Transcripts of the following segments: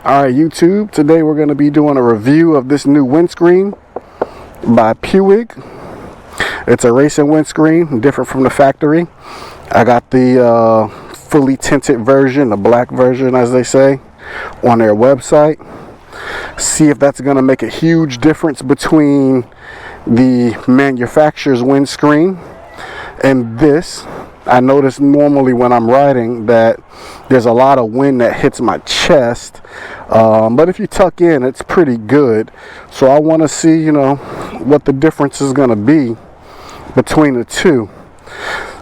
Alright YouTube, today we're going to be doing a review of this new windscreen by Puig. It's a racing windscreen, different from the factory. I got the fully tinted version, the black version as they say, on their website. See if that's going to make a huge difference between the manufacturer's windscreen and this. I notice normally when I'm riding that there's a lot of wind that hits my chest, but if you tuck in, it's pretty good. So I want to see, what the difference is going to be between the two.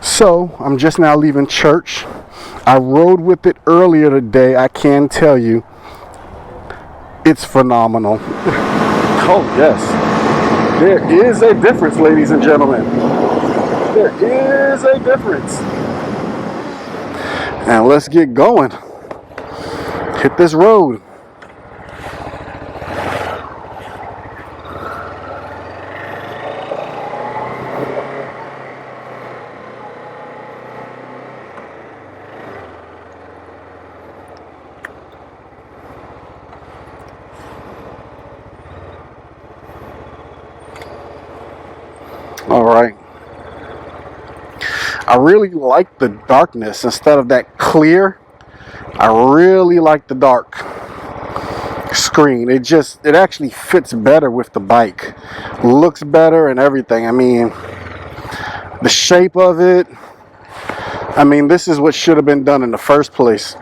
So I'm just now leaving church. I rode with it earlier today. I can tell you, it's phenomenal. Oh yes, there is a difference, ladies and gentlemen. There is a difference. And let's get going. Hit this road. All right. I really like the darkness instead of that clear. I really like the dark screen. It actually fits better with the bike. Looks better and everything. I mean, the shape of it. I mean, this is what should have been done in the first place.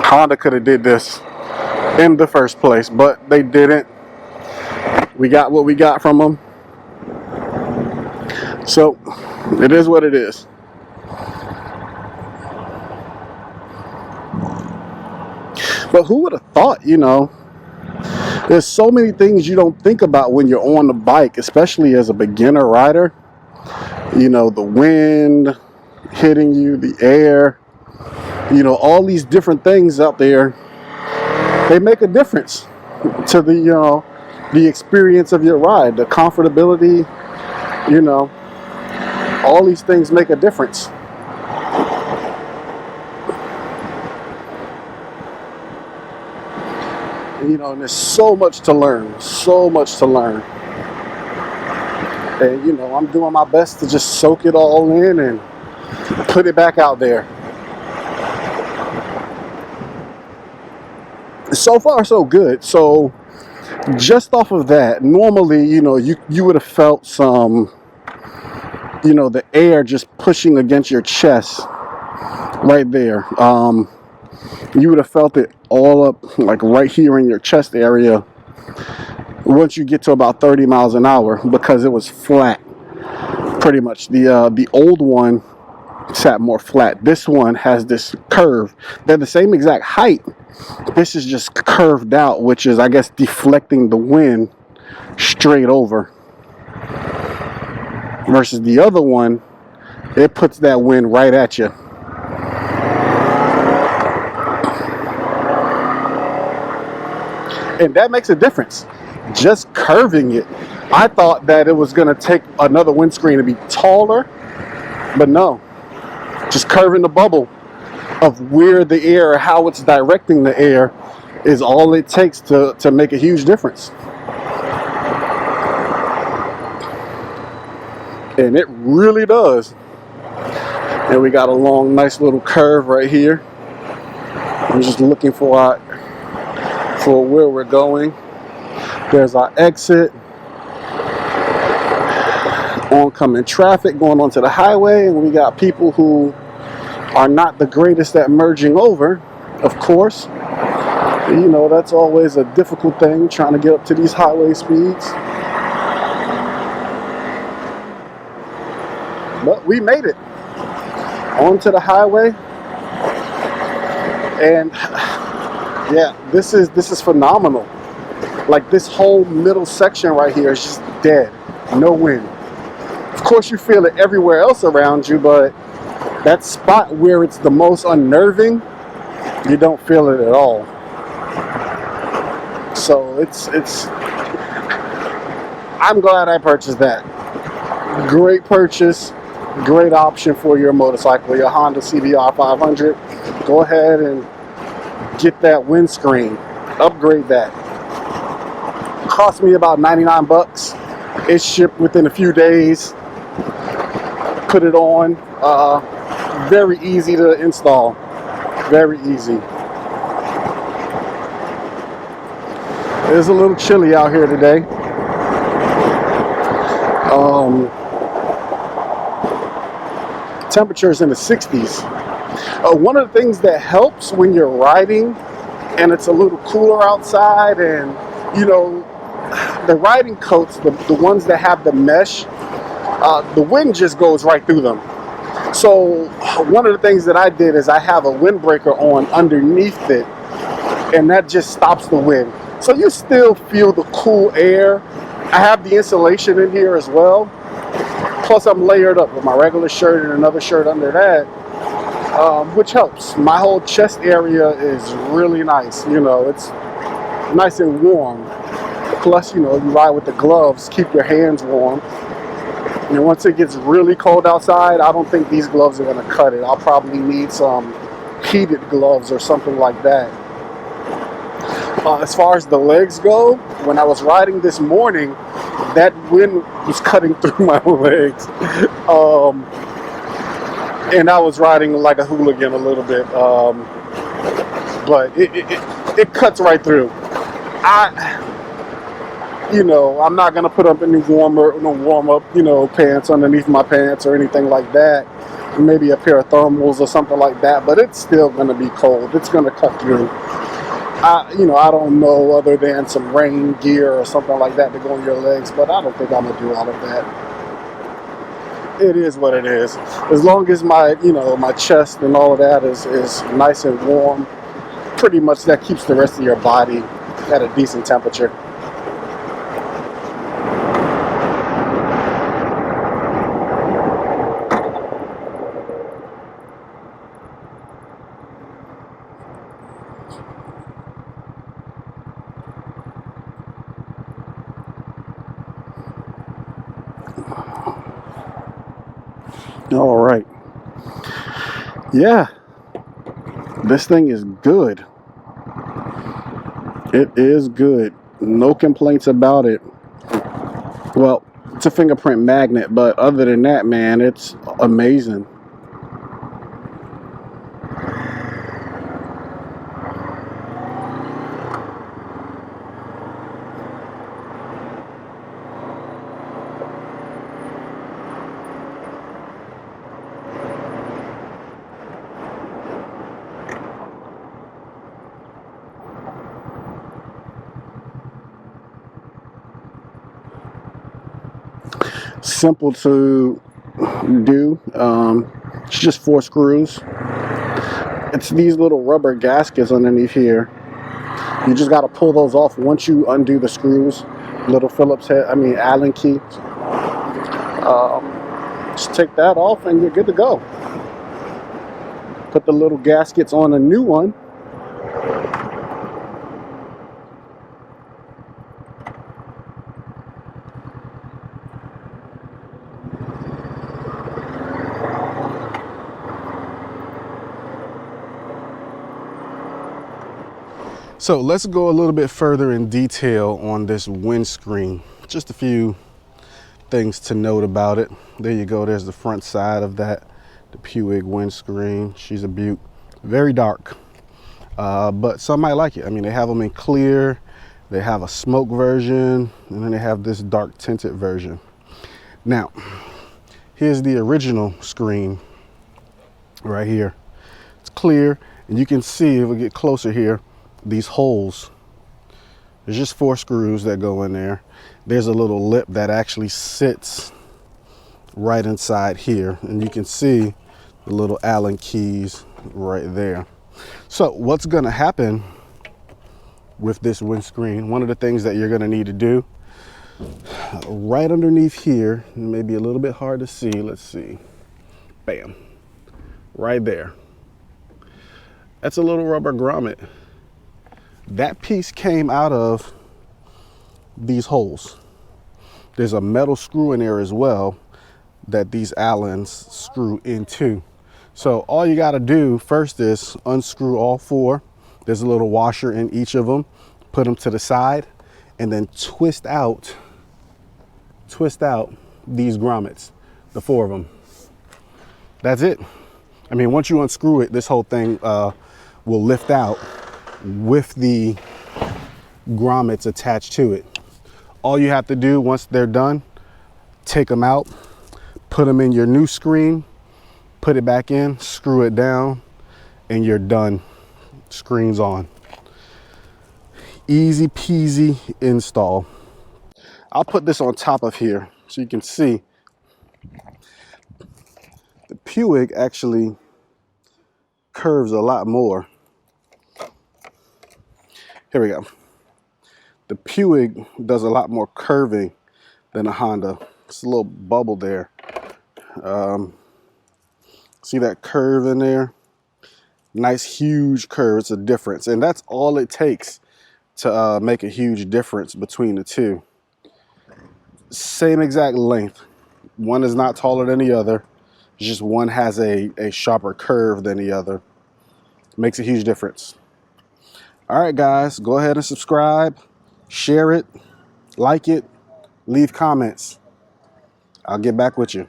Honda could have did this in the first place, but they didn't. We got what we got from them. So, it is what it is. But who would have thought, there's so many things you don't think about when you're on the bike, especially as a beginner rider. The wind hitting you, the air, all these different things out there, they make a difference to the experience of your ride, the comfortability, all these things make a difference. And there's so much to learn, And, I'm doing my best to just soak it all in and put it back out there. So far, so good. So, just off of that, normally, you would have felt some, the air just pushing against your chest right there. You would have felt it all up, like right here in your chest area, once you get to about 30 miles an hour, because it was flat, pretty much. The old one sat more flat. This one has this curve. They're the same exact height. This is just curved out, which is, I guess, deflecting the wind straight over. Versus the other one, it puts that wind right at you. And that makes a difference. Just curving it. I thought that it was going to take another windscreen to be taller, but no. Just curving the bubble of where the air, how it's directing the air, is all it takes to make a huge difference. And it really does. And we got a long, nice little curve right here. I'm just looking for where we're going. There's our exit. Oncoming traffic going onto the highway, and we got people who are not the greatest at merging over, of course. That's always a difficult thing, trying to get up to these highway speeds. But we made it onto the highway, and yeah, this is phenomenal. Like, this whole middle section right here is just dead, no wind. Of course, you feel it everywhere else around you, but that spot where it's the most unnerving, you don't feel it at all. So it's I'm glad I purchased that. Great purchase. Great option for your motorcycle, your Honda CBR500. Go ahead and get that windscreen. Upgrade that. Cost me about 99 bucks. It's shipped within a few days. Put it on. Very easy to install. Very easy. It's a little chilly out here today. Temperatures in the 60s. One of the things that helps when you're riding and it's a little cooler outside, and you know, the riding coats, the ones that have the mesh, the wind just goes right through them. So one of the things that I did is I have a windbreaker on underneath it, and that just stops the wind. So you still feel the cool air. I have the insulation in here as well. Plus I'm layered up with my regular shirt and another shirt under that, which helps. My whole chest area is really nice. You know, it's nice and warm. Plus, you know, you ride with the gloves, keep your hands warm. And once it gets really cold outside, I don't think these gloves are going to cut it. I'll probably need some heated gloves or something like that. As far as the legs go, when I was riding this morning, that wind was cutting through my legs. And I was riding like a hooligan a little bit. But it cuts right through. You know, I'm not gonna put up any warm up, you know, pants underneath my pants or anything like that. Maybe a pair of thermals or something like that. But it's still gonna be cold. It's gonna cut through. You know, I don't know other than some rain gear or something like that to go on your legs, but I don't think I'm gonna do all of that. It is what it is. As long as my, you know, my chest and all of that is nice and warm, pretty much that keeps the rest of your body at a decent temperature. All right. Yeah, this thing is good. It is good. No complaints about it. Well, it's a fingerprint magnet, but other than that, man, it's amazing. Simple to do. It's just 4 screws. It's these little rubber gaskets underneath here. You just got to pull those off once you undo the screws. Little Phillips head, Allen key. Just take that off and you're good to go. Put the little gaskets on a new one. So let's go a little bit further in detail on this windscreen. Just a few things to note about it. There you go, there's the front side of that, the Puig windscreen. She's a beaut. Very dark, but some might like it. They have them in clear, they have a smoke version, and then they have this dark tinted version. Now, here's the original screen right here. It's clear, and you can see, if we get closer here, these holes. There's just 4 screws that go in there. There's a little lip that actually sits right inside here, and you can see the little Allen keys right there. So what's gonna happen with this windscreen, one of the things that you're gonna need to do, right underneath here, it may be a little bit hard to see, let's see, bam, right there. That's a little rubber grommet. That piece came out of these holes. There's a metal screw in there as well. that these Allens screw into. So all you got to do first is unscrew all four. There's a little washer in each of them. Put them to the side and then twist out these grommets, the four of them. That's it. I mean, once you unscrew it, this whole thing will lift out with the grommets attached to it. All you have to do once they're done, take them out, put them in your new screen, put it back in, screw it down, and you're done. Screen's on. Easy peasy install. I'll put this on top of here so you can see the Puig actually curves a lot more. Here we go. The Puig does a lot more curving than a Honda. It's a little bubble there. See that curve in there? Nice huge curve. It's a difference, and that's all it takes to make a huge difference between the two. Same exact length. One is not taller than the other. It's just one has a sharper curve than the other. Makes a huge difference. All right, guys, go ahead and subscribe, share it, like it, leave comments. I'll get back with you.